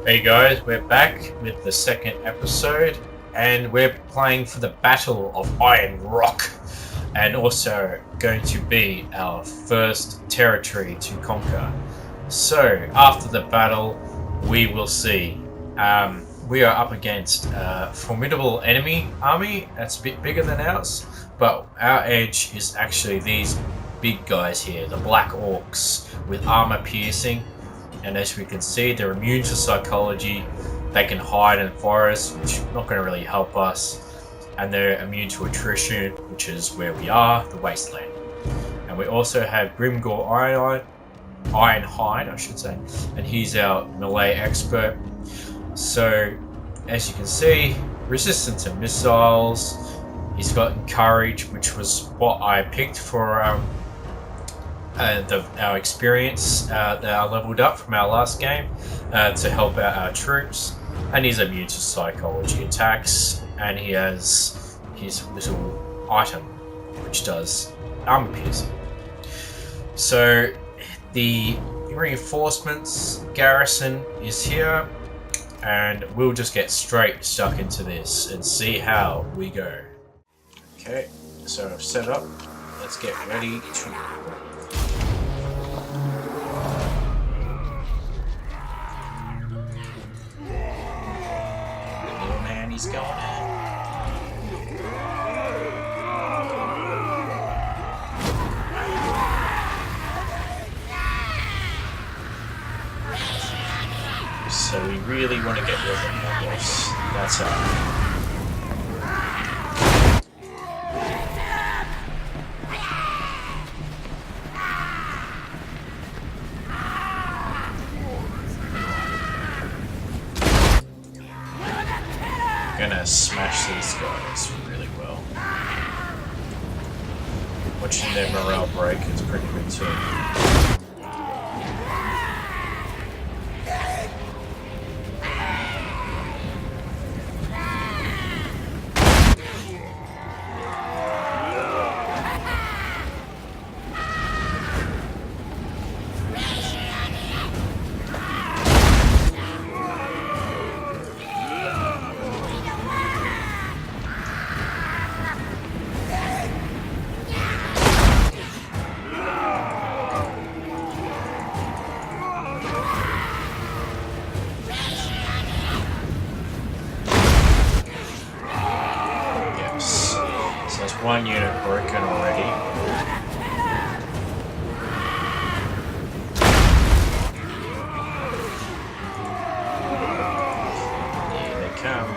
Hey guys, we're back with the second episode and we're playing for the Battle of Iron Rock and also going to be our first territory to conquer. So after the battle we will see. We are up against a formidable enemy army that's a bit bigger than ours, but our edge is actually these big guys here, the Black Orcs with armor piercing. And as we can see, they're immune to psychology. They can hide in forests, which is not going to really help us. And they're immune to attrition, which is where we are, the wasteland. And we also have Grimgor Ironhide, I should say, and he's our melee expert. So, as you can see, resistant to missiles. He's got courage, which was what I picked for our experience that I leveled up from our last game to help out our troops. And he's immune to psychology attacks, and he has his little item which does armor piercing. So the reinforcements garrison is here, and we'll just get straight stuck into this and see how we go. Okay, so I've set up. Let's get ready to he's going in. So we really want to get rid of them, I guess. That's how. Gonna smash these guys really well. Watching their morale break is pretty good too. One unit broken already. Here they come.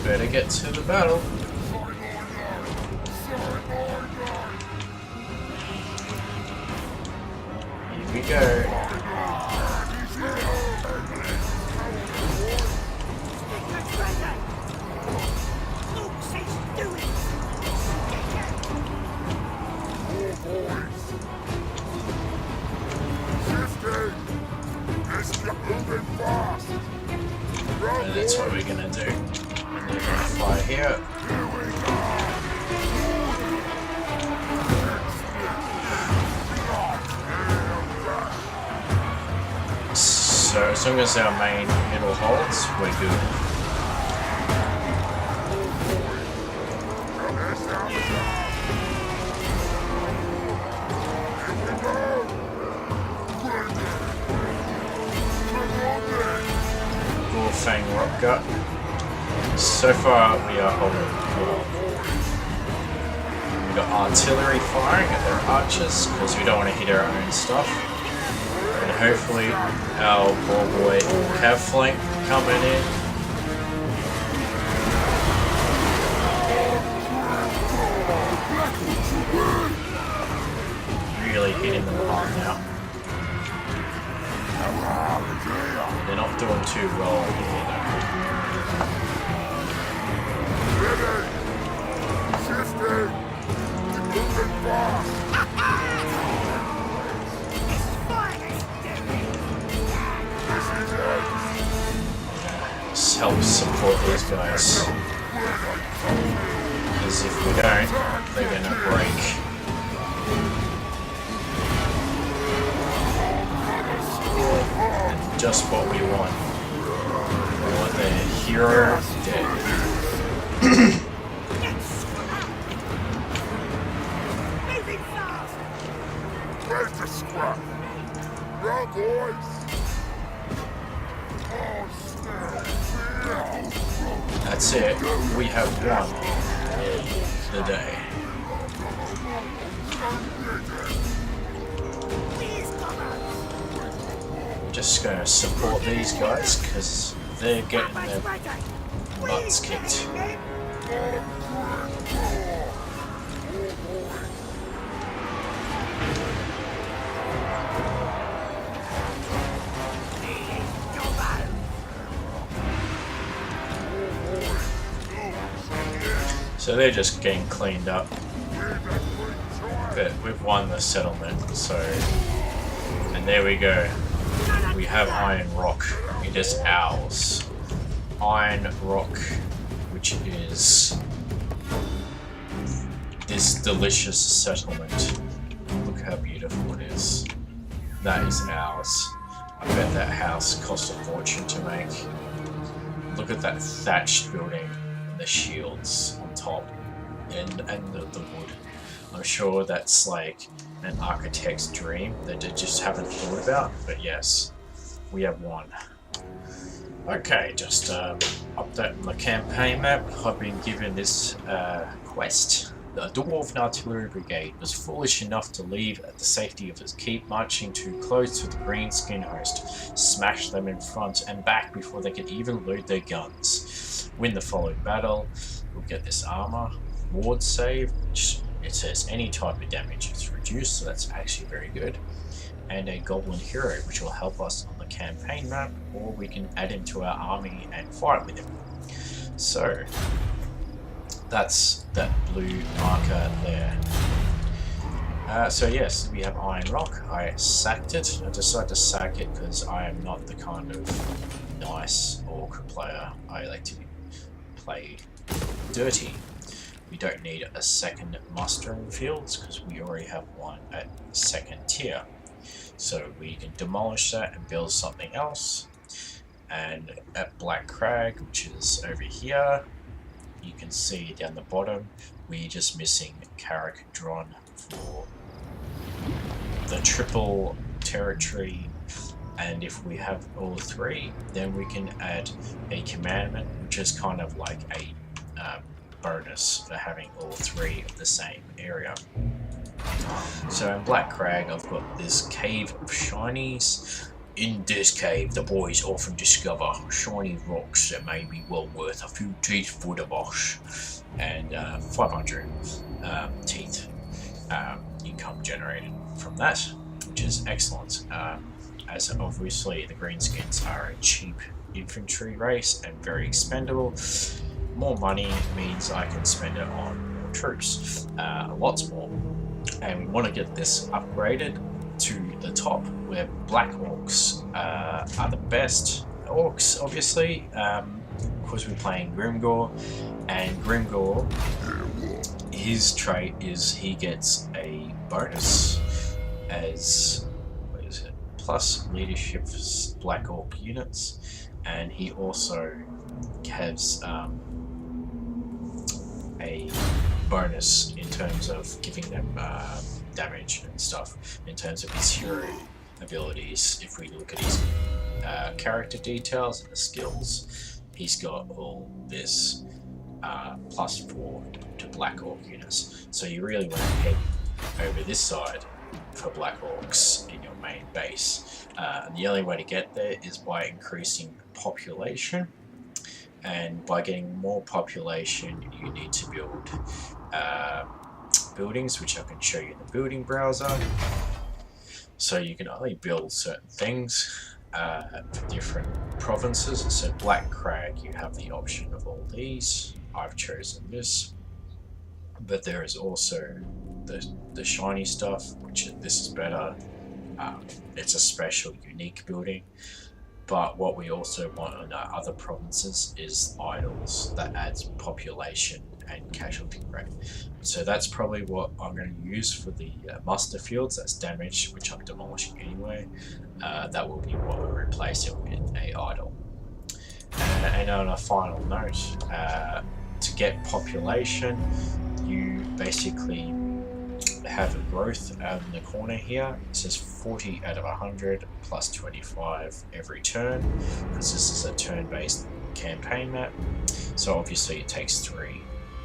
Better get to the battle. Here we go. And that's what we're gonna do. We're gonna fly here. So as long as our main middle holds, we're good. Fang Rock Gut. So far we are holding well. We've got artillery firing at their archers because we don't want to hit our own stuff. And hopefully our ball boy cav flank coming in. Really hitting them hard now. They're not doing too well here though. Just help support these guys. Because if we don't, they're gonna break. just what we want. We want the hero dead. Where's the scrap? Run, boys! That's it. We have won the day. We're just gonna support these guys because they're getting their butts kicked. So they're just getting cleaned up. But we've won the settlement, so... And there we go. We have Iron Rock. It is ours. Iron Rock, which is this delicious settlement. Look how beautiful it is. That is ours. I bet that house cost a fortune to make. Look at that thatched building and the shields on top and the wood. I'm sure that's like an architect's dream that they just haven't thought about, but yes, we have won. Okay, just update on the campaign map. I've been given this quest. The Dwarven Artillery Brigade was foolish enough to leave at the safety of its keep, marching too close to the greenskin host, smash them in front and back before they could even load their guns. Win the following battle, we'll get this armor, ward save, which it says any type of damage is reduced, so that's actually very good, and a goblin hero, which will help us on the campaign map, or we can add him to our army and fight with him. So that's that blue marker there. So yes, we have Iron Rock. I sacked it. I decided to sack it because I am not the kind of nice orc player. I like to play dirty. We don't need a second mustering fields because we already have one at second tier. So we can demolish that and build something else. And at Black Crag, which is over here, you can see down the bottom, we're just missing Carrick Dron for the triple territory. And if we have all three, then we can add a commandment, which is kind of like a bonus for having all three of the same area. So in Black Crag, I've got this cave of shinies. In this cave, the boys often discover shiny rocks that may be well worth a few teeth for the boss, and 500 teeth income generated from that, which is excellent. As obviously the greenskins are a cheap infantry race and very expendable. More money means I can spend it on more troops, lots more. And we want to get this upgraded to the top, where black orcs are the best orcs, obviously, because we're playing Grimgor, and Grimgor, his trait is he gets a bonus as, what is it, plus leadership for black orc units, and he also has a bonus in terms of giving them damage and stuff in terms of his hero abilities. If we look at his character details and the skills, he's got all this +4 to black orc units. So you really want to head over this side for black orcs in your main base. And the only way to get there is by increasing population. And by getting more population, you need to build buildings, which I can show you in the building browser. So you can only build certain things for different provinces. So Black Crag, you have the option of all these. I've chosen this. But there is also the shiny stuff, which this is better. It's a special, unique building. But what we also want in our other provinces is idols that adds population and casualty rate. So that's probably what I'm going to use for the muster fields. That's damage, which I'm demolishing anyway. That will be what we replace it with, a idol. And on a final note, to get population, you basically have a growth in the corner here. It says 40 out of 100 plus 25 every turn, because this is a turn-based campaign map. So obviously it takes 3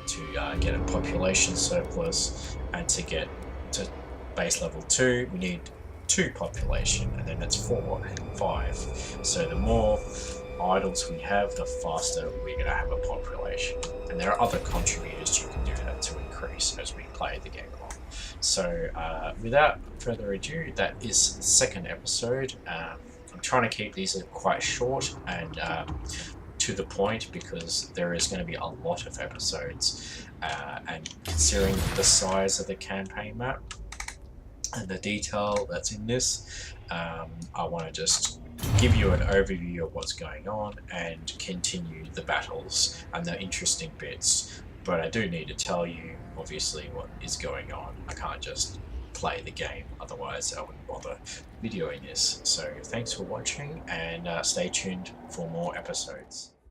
to get a population surplus, and to get to base level 2 we need 2 population, and then that's 4 and 5. So the more idols we have, the faster we're going to have a population. And there are other contributors you can do that to increase as we play the game along. So without further ado, that is the second episode. I'm trying to keep these quite short and to the point, because there is going to be a lot of episodes, and considering the size of the campaign map and the detail that's in this, I want to just give you an overview of what's going on and continue the battles and the interesting bits. But I do need to tell you, obviously, what is going on. I can't just play the game, otherwise I wouldn't bother videoing this. So thanks for watching, and stay tuned for more episodes.